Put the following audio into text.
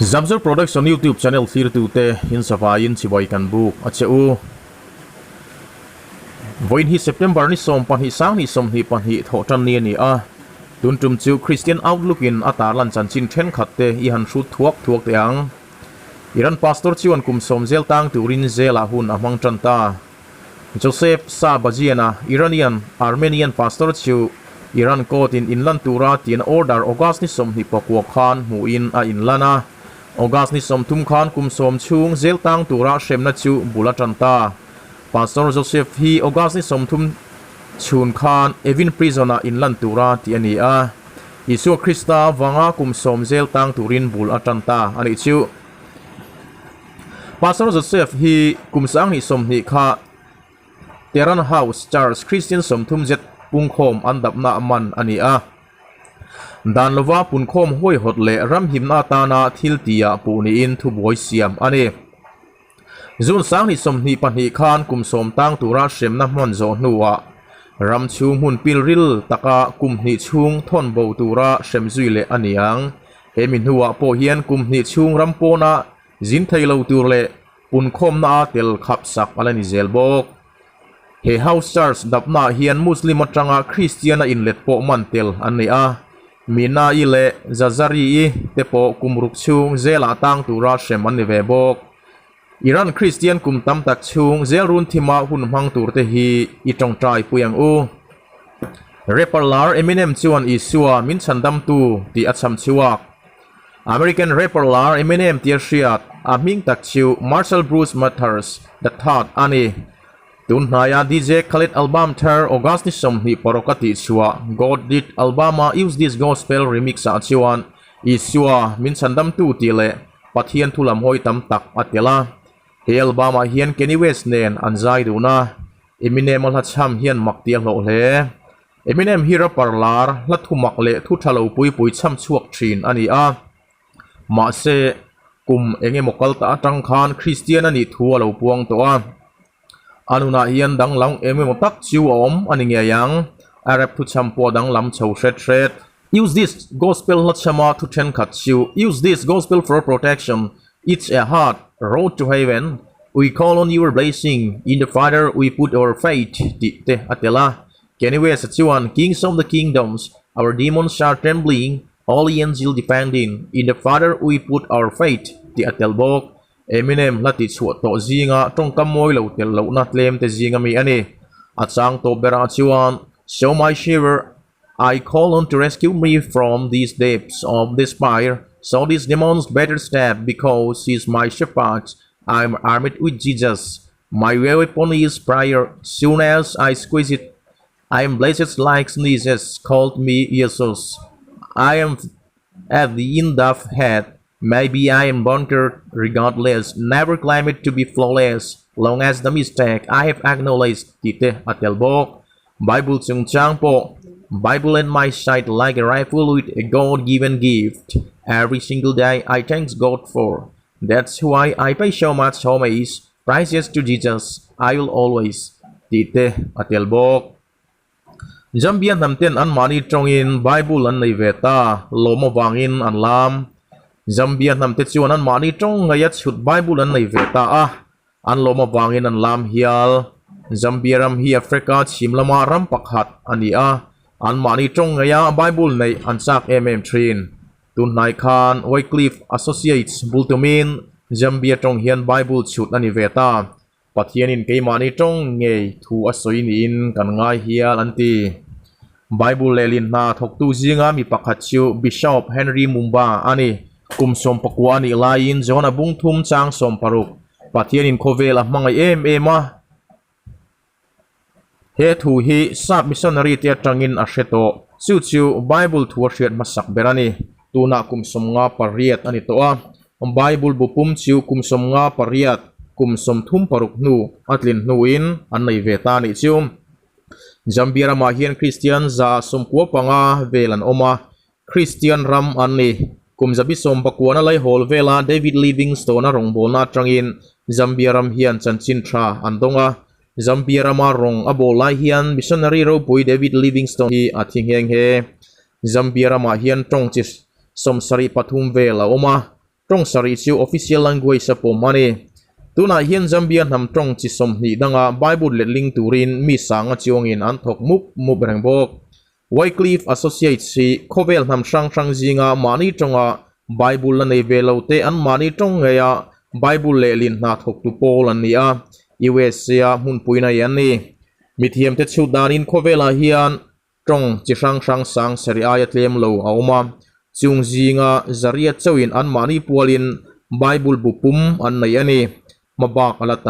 Zabzor Production YouTube channel thir tu te in safain chiboi kan book acheu voin hi September ni som pan hi sang ni som hi pan hi tho tan ni ni a tun tum chu Christian Outlook in atar lan chan chin then khat te I han shu thuak te ang Iran pastor chuan kum som zel tang turin zela hun amang chanta Joseph Sabajiana Iranian Armenian pastor chu Iran court in inland tura tin order August ni som hi pakwa khan mu in a inlana August ni som tum khan kum som chung zel tang tura shemna chu bula chanta Pastor Joseph hi August ni som tum chun khan Evin prisona inland tura ti ani a Isu Krista wanga kum som zel tang turin bul atanta ani chu Pastor Joseph hi kum sang ni som ni kha Teran House Charles Christian som tum jet pung khom andap na man ani a Dan lova pun khom hoi hot le ram himna ta na thil tia pu ni in thu boi siam ani Zun sang ni som ni pan hi khan kum som tang tura shem na mon zo nuwa ram chung hun pilril taka kum ni chung thon bo tura shem zui le aniang emin huwa po hian kum ni chung ram po na zin thailo tur le pun khom na tel khap sak alani zel bok he house church dapna hian muslim atanga christian in let po man tel ani a mina ile zazari te po kumruk chung zela tang tura shem ani ve bok Iran Christian kum tam tak chung zelrun thima hun mang tur te hi itong trai puyang u rapper lar Eminem chuan isua min chandam tu ti acham chuak American rapper lar Eminem tir shiat aming tak chu Marshall Bruce Mathers the third ani tun hnaya DJ Khaled album thar August ni som hi porokati chua God did albama use this gospel remix a chuan isua min chandam tu ti le pathian thulam hoi tam tak atela he albama hian Kanye West nen anzai duna Eminem al cham hian maktial lo hle Eminem hira parlar la thumak le thu thalo pui cham chuak thin ani a ma se kum enge mokal ta atang khan Christian ani thu lo puang to a anuna hian dang lang eme tak chiu om ani nge yang Arab thu cham po dang lam chho shet use this gospel la chama to ten khat chiu use this gospel for protection it's a hard road to heaven we call on your blessing in the Father we put our faith te atela Kanye West chuan kings of the kingdoms our demons are trembling all angels defending in the Father we put our faith ti atelbok Eminem lati chuat to zinga tong kamoi lo tel lo na tlem te zinga mi ani achang to bera chuan show my shiver I call on to rescue me from these depths of despair so these demons better step because he's my shepherd I'm armed with Jesus my weapon is prayer soon as I squeeze it I am blessed like sneezes called me Jesus I am at the end of head maybe I am bunkered regardless never claim it to be flawless long as the mistake I have acknowledged tite atelbok Bible chung chang po Bible in my sight like a rifle with a God-given gift every single day I thank God for that's why I pay so much homage praises to Jesus I will always tite atelbok Zambia namten an mani ṭawngin Bible an nei veta loma wangin an lam Zambia namte chuan an mani ṭawng ngayat chut Bible an nei veta a an loma wangin an lam hial Zambia ram hi Africa chimlama ram pakhat ani a an mani ṭawng ngaya Bible nei an chak trin tun nai khan Wycliffe Associates bultumin Zambia ṭawng hian Bible chut ani veta pathianin ke mani ṭawng ngei thu asoi ni in kan ngai hial anti Bible lelin na thok tu zinga mi pakhat chu Bishop Henry Mumba ani kum som pakwa ni lain zona bung thum chang som paruk pathianin khovel a mangai ema he thu hi sap missionary te ṭawngin a hreto chu Bible thu hriat masak berani tuna kum som nga pariat ani to a Bible bupum chu kum som nga pariat kum som thum paruk nu atlin nuin an nei veta ni chu Zambia rama hian Christian za som kwa panga velan oma Christian ram ani kum zabi som pakwana lai hol vela David Livingstone rong bolna ṭawngin Zambia ram hian chanchin tha andonga Zambia rama rong abolai hian missionary ro pui David Livingstone hi athing heng he Zambia rama hian ṭawng chi som sari pathum vela oma trong sari chu official language sa pomani tuna hian Zambia nam trong chi som ni danga Bible le ling turin mi sanga chiongin an thok mup reng bok Wycliffe Associates si khovel nam sang zinga mani tonga Bible la nei velote an mani tong ngeya Bible le lin na thok tu pol an nia USA mun puina yan ni mithiam te chu danin khovela hian trong chi sang sari aya tlem lo auma chung zinga zaria chawin an mani pualin Bible bupum an nei ani mabak ala tam